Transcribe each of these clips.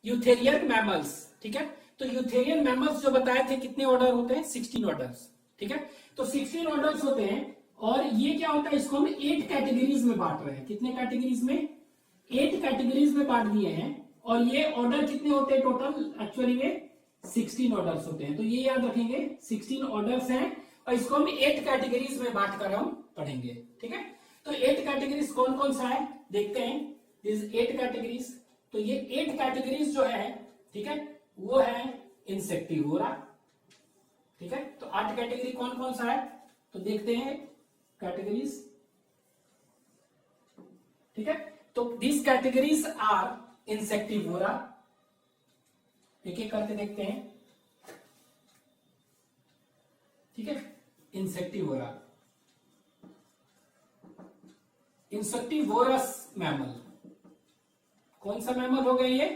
Eutherian mammals, ठीक है। तो यूथेरियन मैमल्स जो बताए थे कितने ऑर्डर होते हैं, 16 ऑर्डर्स, ठीक है। तो 16 ऑर्डर्स होते हैं और ये क्या होता है, इसको हम 8 कैटेगरीज में बांट रहे हैं। कितने कैटेगरीज में, 8 कैटेगरीज में बांट दिए हैं। और ये ऑर्डर कितने होते हैं टोटल, एक्चुअली में 16 ऑर्डर्स होते हैं। तो ये याद रखेंगे 16 ऑर्डर्स हैं और इसको हम 8 कैटेगरीज में बांट कर हम पढ़ेंगे, ठीक है। तो 8 कैटेगरीज कौन कौन सा है देखते हैं, दिस 8 कैटेगरीज। तो ये 8 कैटेगरीज जो है, ठीक है, वो है इंसेक्टिवोरा, ठीक है। तो 8 कैटेगरी कौन कौन सा है, तो देखते हैं कैटेगरीज, ठीक है। तो दिस कैटेगरीज आर इंसेक्टिवोरा, एक एक करके देखते हैं, ठीक है। इंसेक्टिवोरा, इंसेक्टिवोरस मैमल, कौन सा मैमल हो गया ये,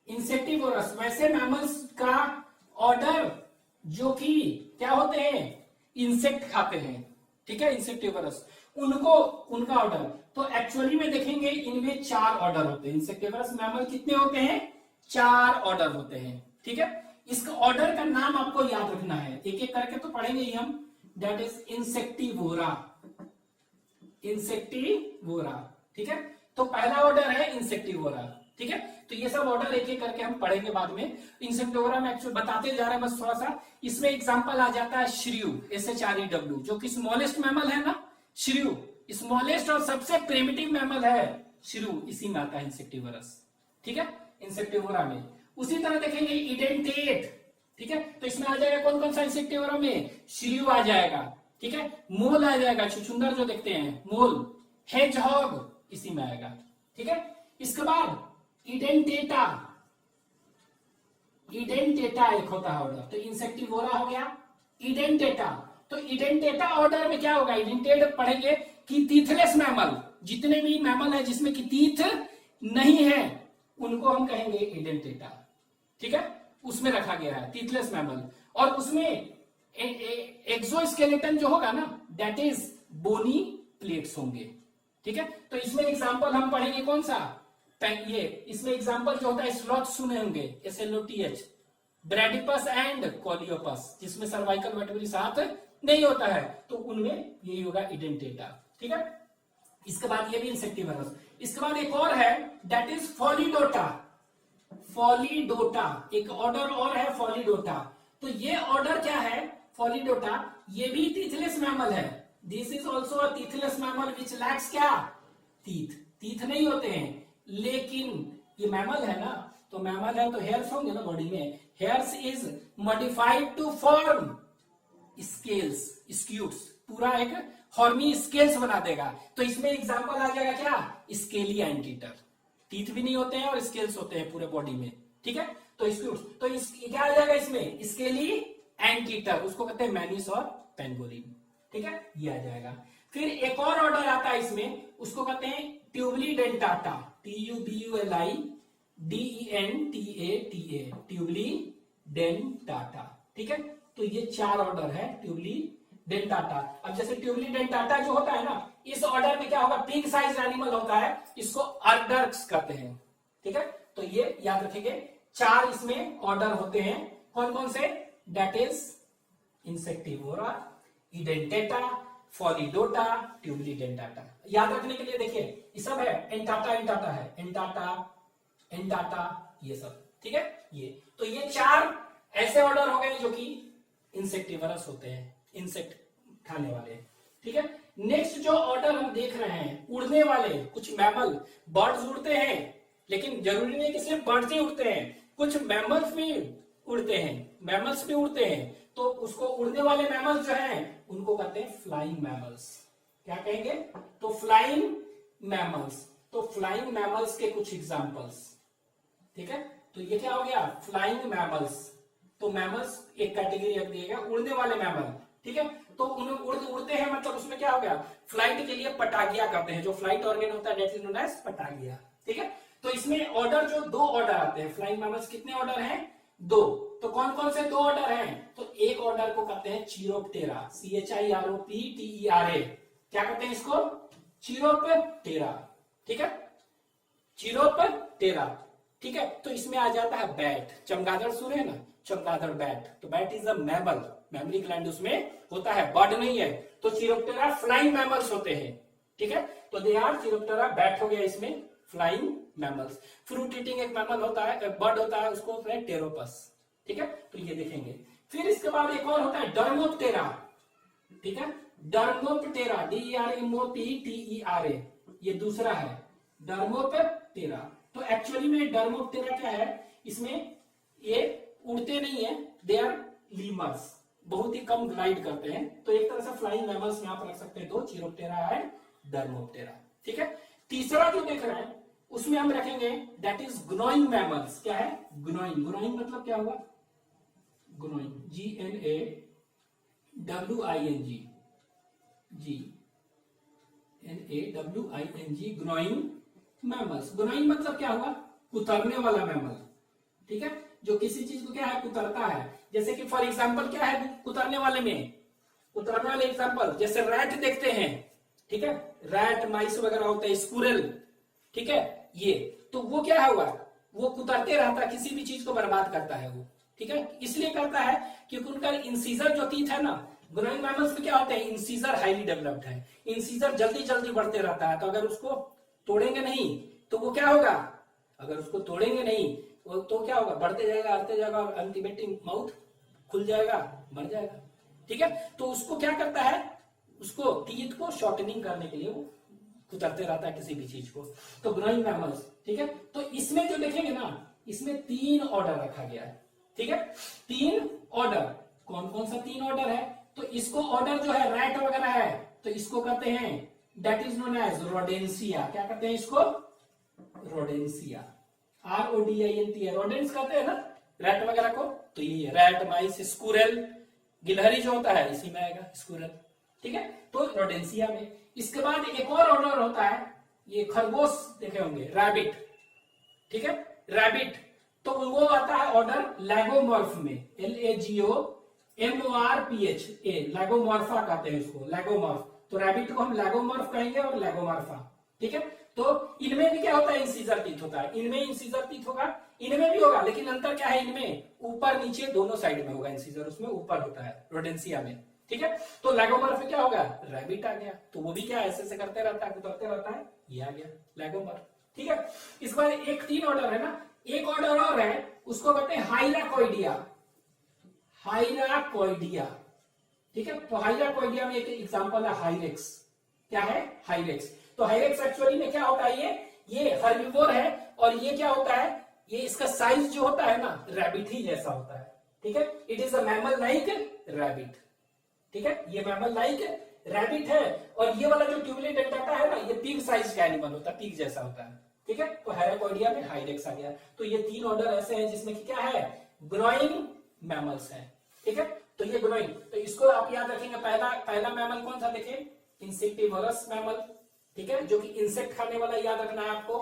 इंसेक्टिवोरस। वैसे मैमल्स का ऑर्डर जो कि क्या होते हैं, इंसेक्ट खाते हैं, ठीक है, इंसेक्टिवोरस, उनको उनका ऑर्डर। तो एक्चुअली में देखेंगे इनमें 4 ऑर्डर होते हैं। इंसेक्टिवोरस मैमल कितने होते हैं, 4 ऑर्डर होते हैं, ठीक है। इसका ऑर्डर का नाम आपको याद रखना है, एक एक करके तो पढ़ेंगे ही हम। दैट इज इंसेक्टिवोरा, इंसेक्टिवोरा, ठीक है। तो पहला ऑर्डर है इंसेक्टिवोरा, ठीक है। तो ये सब ऑर्डर एक एक करके हम पढ़ेंगे बाद में। इंसेक्टिवोरा में एक्चुअली बताते जा रहे हैं बस थोड़ा सा। इसमें एग्जांपल आ जाता है श्रीयू, SHREW, जो कि स्मॉलेस्ट मैमल है ना, श्रीयू स्मॉलेस्ट और सबसे प्रिमिटिव मैमल है श्रीयू, इसी में आता है इंसेक्टिवोरस, ठीक है, इंसेक्टिवोरा में। उसी तरह देखेंगे इडेंटेट, ठीक है। तो इसमें आ जाएगा कौन कौन सा इंसेक्टिवोरा में, श्रीयू आ जाएगा, ठीक है, मोल आ जाएगा, छुछुंदर जो देखते हैं मोल, हेजहॉग इसी में आएगा, ठीक है। इसके बाद इडेंटेटा, इडेंटेटा एक होता है ऑर्डर, तो इंसेक्टिवोरा हो गया, इडेंटेटा। तो इडेंटेटा ऑर्डर में क्या होगा, इडेंटेट पढ़ेंगे कि टीथलेस मैमल, जितने भी मैमल है जिसमें कि टीथ नहीं है उनको हम कहेंगे इडेंटेटा, ठीक है, उसमें रखा गया है टीथलेस मैमल। और उसमें एक्सोस्केलेटन जो होगा ना, दैट इज बोनी प्लेट्स होंगे, ठीक है। तो इसमें एग्जांपल हम पढ़ेंगे कौन सा, ये इसमें एग्जांपल जो होता है स्लॉथ सुने होंगे, SLOTH, ब्रैडिपस एंड कोलियोपस, जिसमें सर्वाइकल वर्टेब्रे साथ नहीं होता है, तो उनमें यही होगा इडेंटेटा, ठीक है। इसके बाद ये भी इंसेक्टिवोरस। इसके बाद एक और है दैट इज फॉलीडोटा, फॉलीडोटा एक ऑर्डर और है फॉलीडोटा। तो ये ऑर्डर क्या है फॉलीडोटा, ये भी टीथलेस मैमल है। This is also a toothless mammal which lacks क्या, टीथ, टीथ नहीं होते हैं, लेकिन ये मैमल है ना, तो मैमल है तो हेयर्स होंगे ना बॉडी में, hairs is modified to form scales, scutes, पूरा एक हॉर्मी स्केल्स बना देगा। तो इसमें एग्जांपल आ जाएगा क्या, स्केली एंटीटर, टीथ भी नहीं होते हैं और स्केल्स होते हैं पूरे बॉडी में, ठीक है। तो स्क्यूट्स, तो क्या आ जाएगा इसमें, स्केली एंटीटर, उसको कहते हैं मैनिस और पेंगोलिन, ठीक है, ये आ जाएगा। फिर एक और ऑर्डर आता है इसमें, उसको कहते हैं ट्यूबली डेंटाटा, TUBULIDENTATA, ट्यूबली डेंटाटा, ठीक है। तो ये 4 ऑर्डर है ट्यूबली डेंटाटा। अब जैसे ट्यूबली डेंटाटा जो होता है ना, इस ऑर्डर में क्या होगा, पिग साइज एनिमल होता है, इसको अर्डर्स कहते हैं, ठीक है। तो ये याद रखेंगे, 4 इसमें ऑर्डर होते हैं, कौन कौन से, दैट इज इंसेक्टिवोरा, इडेंटेटा, फॉलीडोटा, ट्यूबली डेंटाटा। याद रखने के लिए देखिए ये सब है, एंटाटा एंटाटा है, एंटाटा एंटाटा ये सब, ठीक है। ये तो ये 4 ऐसे ऑर्डर हो गए जो कि इंसेक्टिवोरस होते हैं, इंसेक्ट खाने वाले, ठीक है। नेक्स्ट जो ऑर्डर हम देख रहे हैं, उड़ने वाले, कुछ मैमल, बर्ड्स उड़ते हैं, लेकिन जरूरी नहीं कि सिर्फ बर्ड्स ही उड़ते हैं, कुछ मैमल्स भी उड़ते हैं, मैमल्स भी उड़ते हैं। तो उसको उड़ने वाले मैमल्स जो हैं उनको कहते हैं फ्लाइंग मैमल्स, क्या कहेंगे, तो फ्लाइंग मैमल्स। तो फ्लाइंग मैमल्स के कुछ एग्जांपल्स, ठीक है। तो ये क्या हो गया, फ्लाइंग मैमल्स। तो मैमल्स एक कैटेगरी रख दिएगा, उड़ने वाले मैमल, ठीक है। तो उन्हें उड़ते हैं, मतलब उसमें क्या हो गया, फ्लाइट के लिए पटागिया करते हैं, जो फ्लाइट ऑर्गन होता है दैट इज नोन एज पटागिया, ठीक है। तो इसमें ऑर्डर जो 2 ऑर्डर आते हैं फ्लाइंग मैमल्स, कितने ऑर्डर हैं, 2। तो कौन कौन से 2 ऑर्डर हैं, तो एक ऑर्डर को कहते हैं चिरोप्टेरा, CHIROPTERA, क्या कहते हैं इसको, चिरोप्टेरा, ठीक है, चिरोप्टेरा, ठीक है, तो इसमें आ जाता है बैट, चमगादड़ सुने है ना, चमगादड़ बैट, तो bat is a mammal, mammary gland उसमें होता है, बर्ड नहीं है। तो चिरोप्टेरा फ्लाइंग मैमल्स होते हैं, ठीक है, तो दे आर चिरोप्टेरा, बैट हो गया इसमें फ्लाइंग मैमल्स। फ्रूट ईटिंग एक मैमल होता है, बर्ड होता है, उसको होता है टेरोपस, ठीक है, तो ये देखेंगे। फिर इसके बाद एक और होता है डर्मोप्टेरा, ठीक है, डर्मोप्टेरा, DERMOPTERA, ये दूसरा है डर्मोप्टेरा। तो एक्चुअली में डर्मोप्टेरा क्या है, इसमें ये उड़ते नहीं है, दे आर लीमर्स, बहुत ही कम ग्लाइड करते हैं, तो एक तरह से फ्लाइंग मैमल्स यहां पर रख सकते हैं, तो चिरोप्टेरा है, डर्मोप्टेरा, ठीक है। तीसरा जो देख रहे हैं उसमें हम रखेंगे दैट इज ग्नोइंग मैमल्स। क्या है ग्नोइंग, ग्नोइंग मतलब क्या हुआ, ग्नोइंग, GNAWING, ग्नोइंग मैमल्स। ग्नोइंग मतलब क्या हुआ, कुतरने वाला मैमल, ठीक है, जो किसी चीज को क्या है कुतरता है। जैसे कि फॉर एग्जांपल क्या है कुतरने वाले में, कुतरने वाले एग्जांपल जैसे रैट देखते हैं, ठीक है, रैट माइस वगैरह होते हैं, स्क्विरल, ठीक है, ये तो वो क्या हुआ, वो कुतरते रहता है, किसी भी चीज को बर्बाद करता है वो, ठीक है, इसलिए करता है क्योंकि उनका इंसीजर जो टीथ है ना, ग्रोइंग मैमल्स में क्या होते हैं, इंसीजर हाईली डेवलप्ड है, इंसीजर जल्दी जल्दी बढ़ते रहता है, तो अगर उसको तोड़ेंगे नहीं तो वो क्या होगा, अगर उसको तोड़ेंगे नहीं तो क्या होगा, बढ़ते जाएगा और अल्टीमेटली माउथ खुल जाएगा, मर जाएगा, ठीक है। तो उसको क्या करता है, उसको टीथ को शॉर्टनिंग करने के लिए वो कुतरते रहता है किसी भी चीज को, तो ग्रोइंग मैमल्स, ठीक है। तो इसमें जो देखेंगे ना, इसमें 3 ऑर्डर रखा गया है, ठीक है, 3 ऑर्डर। कौन कौन सा 3 ऑर्डर है, तो इसको ऑर्डर जो है रैट वगैरह है, तो इसको कहते हैं दैट इज नोन एज रोडेंसिया। क्या कहते हैं इसको, रोडेंसिया, RODINT, रोडेंट्स कहते हैं ना रैट वगैरह को, तो ये रैट, माइस, स्क्विरल, गिलहरी जो होता है इसी में आएगा स्क्विरल, ठीक है, तो रोडेंसिया में। इसके बाद एक और ऑर्डर होता है, ये खरगोश देखे होंगे, रैबिट, ठीक है, रैबिट, तो वो आता है ऑर्डर लैगोमॉर्फ में, LAGOMORPHA, लैगोमॉर्फा कहते हैं इसको, लैगोमॉर्फ, तो रैबिट को हम लैगोमॉर्फ कहेंगे और लैगोमॉर्फा, ठीक है। तो इनमें भी क्या होता है, इंसीजर टीथ होता है, इनमें इंसीजर टीथ होगा, इनमें भी होगा, लेकिन अंतर क्या है, इनमें ऊपर नीचे दोनों साइड में होगा इंसीजर, उसमें ऊपर होता है रोडेंसिया में, ठीक है। तो लैगोमॉर्फ में क्या होगा, रैबिट आ गया, तो वो भी क्या ऐसे ऐसे करते रहता है, कुतरते रहता है, ये आ गया लैगोमॉर्फ, ठीक है। इस बार एक 3 ऑर्डर है ना, एक ऑर्डर और है, उसको कहते हैं हाइराकोइडिया, हाइराकोइडिया, ठीक है। तो हाइराकोइडिया में एक एग्जांपल है हाइरेक्स। क्या है, हाइरेक्स। तो हाइरेक्स एक्चुअली में क्या होता है, ये हर्बिवोर है, और ये क्या होता है, ये इसका साइज जो होता है ना रैबिट ही जैसा होता है, ठीक है, it is a mammal like rabbit, ठीक है, ये मैमल लाइक रैबिट है, और ये वाला जो ट्यूबुलेट डेंटाटा है ना, ये पिग साइज का एनिमल होता है, पिग जैसा होता है, ठीक है। तो हाइराकोइडिया में हाइरेक्स आ गया। तो ये 3 ऑर्डर ऐसे हैं जिसमें कि क्या है, ग्रोइंग मैमल्स है, ठीक है। तो ये ग्रोइंग, तो इसको आप याद रखेंगे, पहला मैमल कौन सा देखें, इंसेक्टिवरस मैमल, ठीक है, जो कि इंसेक्ट खाने वाला, याद रखना है आपको,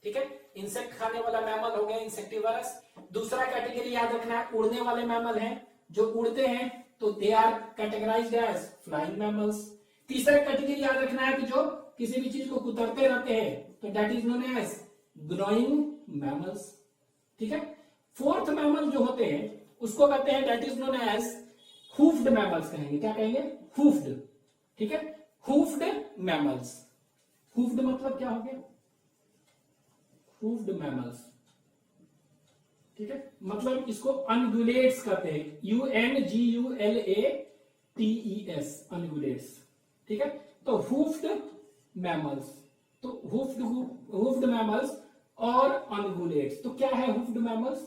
ठीक है, इंसेक्ट खाने वाला मैमल हो गया इंसेक्टिवरस। दूसरा कैटेगरी याद रखना है, उड़ने वाले मैमल हैं, जो उड़ते हैं, तो they are categorised as flying mammals. तीसरा कैटेगरी याद रखना है कि जो किसी भी चीज को कुतरते रहते हैं, तो that is known as growing mammals, ठीक है। फोर्थ मैमल जो होते हैं उसको कहते हैं that is known as hoofed mammals, कहेंगे, क्या कहेंगे, हूफ्ड, ठीक है, हूफ्ड मैमल्स। हूफ्ड मतलब क्या हो गया, हूफ्ड मैमल्स, ठीक है, मतलब इसको अनगुलेट्स कहते हैं, UNGULATES, अनगुलेट्स, ठीक है। तो हूफ्ड मैमल्स, तो हूफ्ड मैमल्स और अनगुलेट्स, तो क्या है हूफ्ड मैमल्स,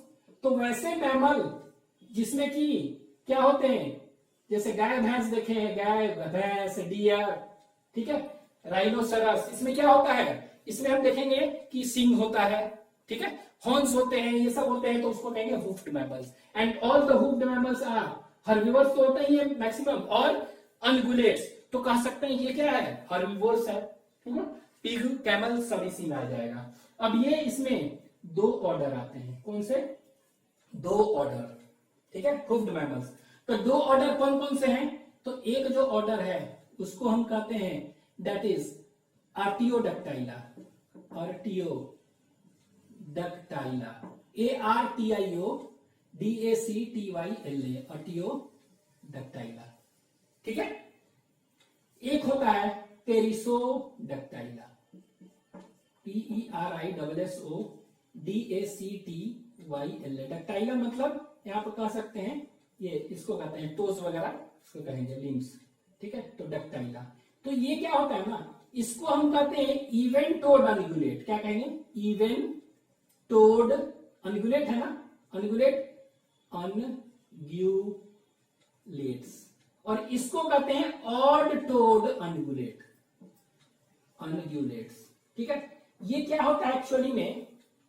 तो वैसे मैमल जिसमें कि क्या होते हैं, जैसे गाय भैंस देखे हैं, गाय भैंस, डियर, ठीक है, राइनोसरस, इसमें क्या होता है, इसमें हम देखेंगे कि सिंग होता है, ठीक है, हॉर्न्स होते हैं, ये सब होते हैं, तो उसको कहेंगे hoofed mammals. And all the hoofed mammals are herbivores, तो होते ही है मैक्सिमम, और अनगुलेट्स, तो कह सकते हैं ये क्या है, हर्बिवोर्स है, ठीक है। पिग, कैमल सब इसी में आ जाएगा। अब ये इसमें 2 ऑर्डर आते हैं, कौन से, 2 ऑर्डर, ठीक है, हूफ्ड मैमल्स। तो 2 ऑर्डर कौन कौन से हैं, तो एक जो ऑर्डर है उसको हम कहते हैं दैट इज आर्टियोडक्टाइला, आर्टियोडक्टाइला, डक्टाइला, ARTIODACTYLA, अर्टियो डक्टाइला। ठीक है। एक होता है पेरिसोडक्टाइला, PERISSODACTYLA। डक्टाइला मतलब यहां पर कह सकते हैं ये, इसको कहते हैं टोज वगैरह, इसको कहेंगे लिम्स। ठीक है, तो डक्टाइला। तो ये क्या होता है ना, इसको हम कहते हैं इवन टोड अनगुलेट। क्या कहेंगे? इवन टोड अनगुलेट है ना, अनगुलेट, अनग्यूलेट्स। और इसको कहते हैं ऑड टोड अनगुलेट, अनग्यूलेट्स। ठीक है। ये क्या होता है एक्चुअली में?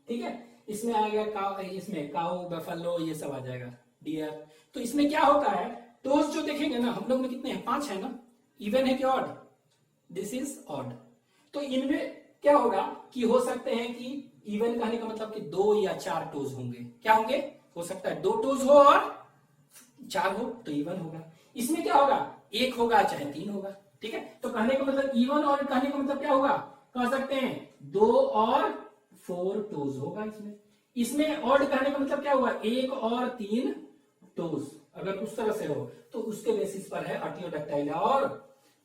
ठीक है, इसमें आएगा काउ, इसमें काउ, बफेलो, ये सब आ जाएगा, डियर। तो इसमें क्या होता है, टोज जो देखेंगे ना, हम लोग में कितने हैं? 5 है ना। इवन है कि ऑड? This is odd. तो इनमें क्या होगा कि हो सकते हैं कि इवन कहने का मतलब कि 2 या 4 टोज होंगे। क्या होंगे? हो सकता है 2 टोज हो और 4 हो, तो इवन होगा। इसमें क्या होगा? 1 होगा चाहे 3 होगा। ठीक है। तो कहने का मतलब इवन और कहने का मतलब क्या होगा? कह सकते हैं 2 और 4 टोज होगा इसमें। इसमें ऑड कहने का मतलब क्या होगा? 1 और 3 टोज। अगर उस तरह से हो तो उसके बेसिस पर है अर्टियोडक्टाइला और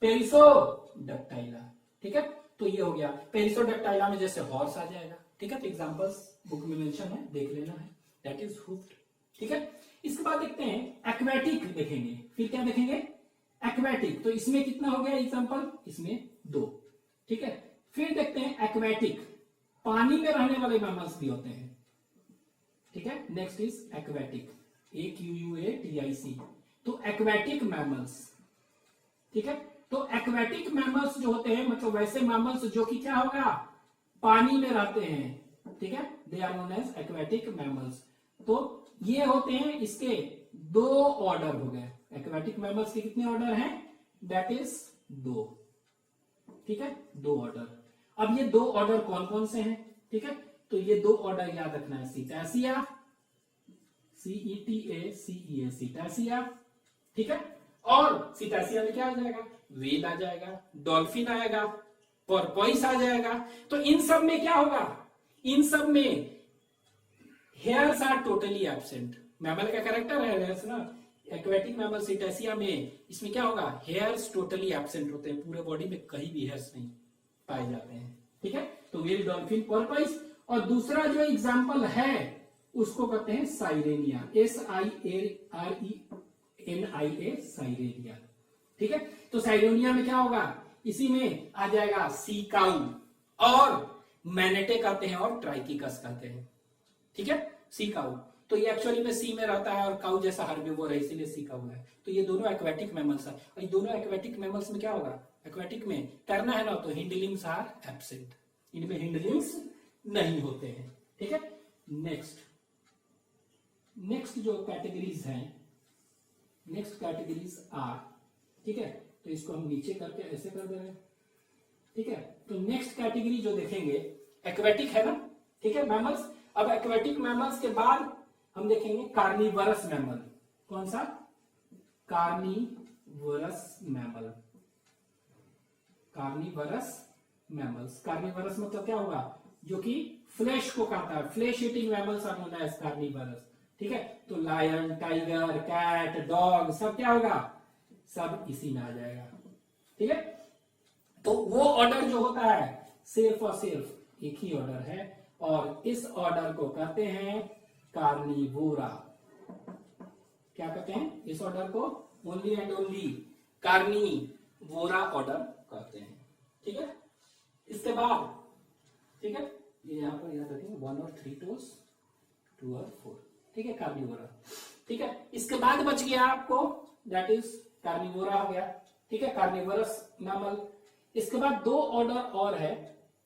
पेरिसोडक्टाइला। ठीक है। तो ये हो गया। पेरिसोडक्टाइला में जैसे हॉर्स आ जाएगा। ठीक है। तो एग्जांपल्स बुक में मेंशन है, देख लेना है, दैट इज हुफ्ड। ठीक है। इसके बाद देखते हैं एक्वेटिक देखेंगे। फिर क्या देखेंगे? एक्वेटिक। तो इसमें कितना हो गया एग्जांपल? इसमें 2। ठीक है। फिर देखते हैं एक्वेटिक, पानी में रहने वाले मैमल्स भी होते हैं। ठीक है। Next is aquatic, AQUATIC। तो एक्वेटिक मैमल्स। ठीक है। तो एक्वेटिक मैमल्स जो होते हैं मतलब वैसे मैमल्स जो कि क्या होगा? पानी में रहते हैं। ठीक है। They are known as aquatic mammals. तो ये होते हैं, इसके 2 ऑर्डर हो गए। एक्वेटिक मैमल्स के कितने ऑर्डर हैं? That is 2। ठीक है, 2 ऑर्डर। अब ये 2 ऑर्डर कौन कौन से हैं? ठीक है। तो ये 2 ऑर्डर याद रखना है, सीटैसिया, CETACEA, सीटैसिया। ठीक है। और सीटैसिया में क्या आ जाएगा? व्हेल आ जाएगा, डॉल्फिन आएगा, पोर्पोइस आ जाएगा। तो इन सब में क्या होगा? इन सब में hairs are totally absent. Mammal का कैरेक्टर है हेयर्स ना। एक्वेटिक मैमल सीटैसिया में इसमें क्या होगा? हेयर्स टोटली एब्सेंट होते हैं, पूरे बॉडी में कहीं भी हेयर्स नहीं पाए जाते हैं। ठीक है। तो व्हेल, डॉल्फिन, पोर्पोइस। और दूसरा जो एग्जांपल है उसको कहते हैं साइरेनिया, SIRENIA, साइरेनिया। ठीक है। तो साइरेनिया में क्या होगा? इसी में आ जाएगा सी काउ, और मैनेटे कहते हैं और ट्राइकिकस कहते हैं। ठीक है। सी काउ, तो ये एक्चुअली में सी में रहता है और काउ जैसा हर्बिवोर है, इसीलिए सी काउ है। तो ये दोनों एक्वेटिक मैमल्स है। और ये दोनों एक्वेटिक मैमल्स में क्या होगा? एक्वेटिक में तैरना है ना, तो हिंडलिंग्स आर एब्सेंट, इनमें हिंडलिंग्स नहीं होते हैं। ठीक है। नेक्स्ट जो कैटेगरीज हैं, नेक्स्ट कैटेगरीज आर। ठीक है। तो इसको हम नीचे करके ऐसे कर दे रहे हैं। ठीक है। तो नेक्स्ट कैटेगरी जो देखेंगे एक्वेटिक है ना। ठीक है, मैमल्स। अब एक्वेटिक मैमल्स के बाद हम देखेंगे कार्निवरस मैमल। कौन सा? Carnivorous mammal, carnivorous mammals. Carnivorous मतलब क्या होगा? जो कि फ्लैश को खाता है, flesh eating mammals are known as carnivorous. ठीक है। तो लायन, टाइगर, कैट, डॉग सब क्या होगा? सब इसी में आ जाएगा। ठीक है। तो वो ऑर्डर जो होता है सिर्फ और सिर्फ एक ही ऑर्डर है, और इस ऑर्डर को कहते हैं कार्निवोरा। क्या कहते हैं इस ऑर्डर को? Only and only Carnivora order कहते हैं। ठीक है। इसके बाद, ठीक है, ये यहां पर याद रखेंगे 1 और 3 टोज, 2 और 4। ठीक है, कार्निवोरा। ठीक है। इसके बाद बच गया आपको, दैट इज कार्निवोरा हो गया। ठीक है, कार्निवरस मैमल। इसके बाद 2 ऑर्डर और है।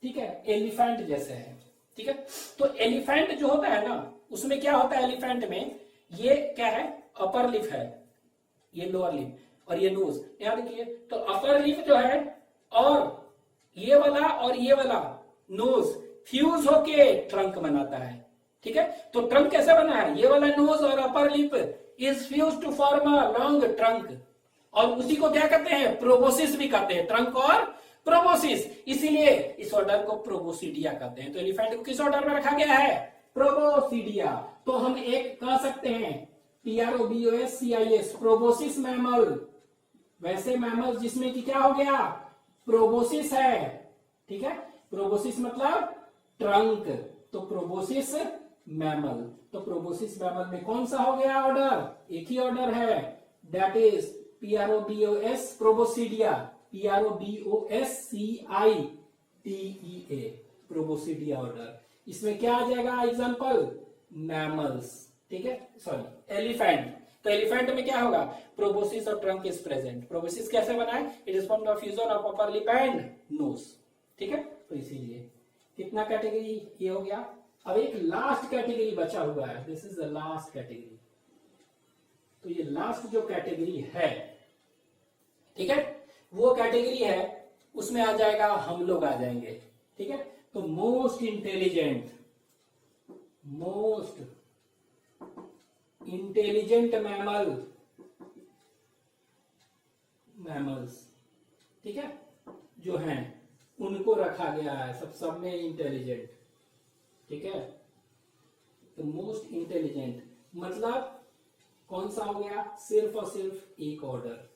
ठीक है, एलिफेंट जैसे है। ठीक है। तो एलिफेंट जो होता है ना, उसमें क्या होता है? एलिफेंट में ये क्या है? अपर लिप है, ये लोअर लिप, और ये नोज। यहां देखिए, तो अपर लिप जो है और ये वाला और ये वाला नोज फ्यूज होके ट्रंक बनाता है। ठीक है। तो ट्रंक कैसे बना है? ये वाला नोज और upper lip is fuse to form a long trunk, और उसी को क्या कहते हैं? प्रोबोसिस भी कहते हैं, ट्रंक और प्रोबोसिस, इसीलिए इस ऑर्डर को प्रोबोसिडिया कहते हैं। तो एलिफेंट को किस ऑर्डर में रखा गया है? प्रोबोसिडिया। तो हम एक कह सकते हैं PROBOSCIS, प्रोबोसिस मैमल, वैसे मैमल जिसमें कि क्या हो गया? प्रोबोसिस है। ठीक है, प्रोबोसिस मतलब ट्रंक, तो प्रोबोसिस मैमल। तो प्रोबोसिस मैमल में कौन सा हो गया ऑर्डर? एक ही ऑर्डर है, that is PROBOS Proboscidea, PROBOSCITEA, Proboscidea order. इसमें क्या आ जाएगा एग्जांपल? मैमल्स। ठीक है, सॉरी एलिफेंट। तो एलिफेंट में क्या होगा? प्रोबोसिस और ट्रंक इज प्रेजेंट। प्रोबोसिस कैसे बना है? It is from the fusion of upper lip and nose. ठीक है, तो इसीलिए कितना कैटेगरी ये हो गया। अब एक लास्ट कैटेगरी बचा हुआ है, this is the last category. तो ये लास्ट जो कैटेगरी है, ठीक है, वो कैटेगरी है, उसमें आ जाएगा, हम लोग आ जाएंगे। ठीक है, तो मोस्ट इंटेलिजेंट मैमल्स, ठीक है, जो हैं उनको रखा गया है सब में इंटेलिजेंट। ठीक है, तो मोस्ट इंटेलिजेंट मतलब कौन सा हो गया? सिर्फ और सिर्फ एक ऑर्डर।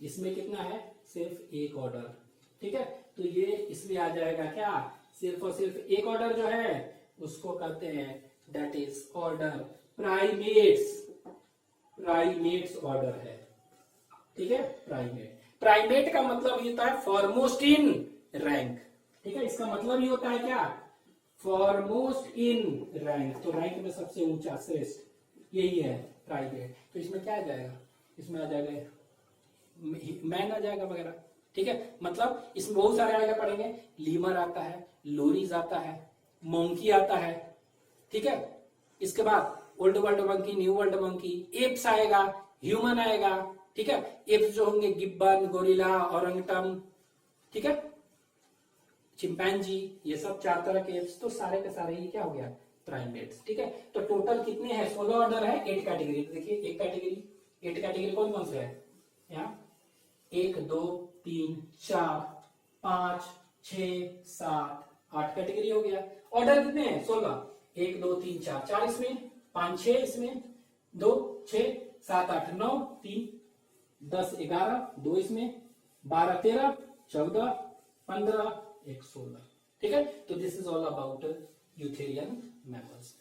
इसमें कितना है? सिर्फ एक ऑर्डर। ठीक है, तो ये इसमें आ जाएगा क्या? सिर्फ और सिर्फ एक ऑर्डर जो है उसको कहते हैं that is order primates order है। ठीक है, प्राइमेट का मतलब ये होता है फॉरमोस्ट इन रैंक। ठीक है, इसका मतलब ये होता है क्या? Foremost in rank. तो रैंक में सबसे ऊंचा, श्रेष्ठ, यही है प्राइमेट। तो इसमें क्या आ जाएगा? इसमें आ जाएगा मैन आ जाएगा वगैरह। ठीक है, मतलब इसमें बहुत सारे आगे पढ़ेंगे, लीमर आता है, लोरीज आता है, मोंकी आता है। ठीक है, इसके बाद old world monkey, new world monkey, apps आएगा, ह्यूमन आएगा। ठीक है, एप्स जो होंगे गिब्बन, गोरिल्ला, ओरंगटन, ठीक है, चिंपैंजी, ये सब 4 तरह के एप्स। तो सारे के सारे ये क्या हो गया? प्राइमेट्स। ठीक है, तो टोटल कितने हैं? 16 ऑर्डर है, 8 कैटेगरी। देखिए 8 कैटेगरी कौन कौन से है यहाँ? 1 2 3 4 5 6 7 8 कैटेगरी हो गया। ऑर्डर कितने हैं? 16। 1 2 3 4 इसमें, 5 6 इसमें, 2 6 7 8 9 3 10 11 2 इसमें, 12 13 14 15 1 16। ठीक है, तो this is all about eutherian mammals.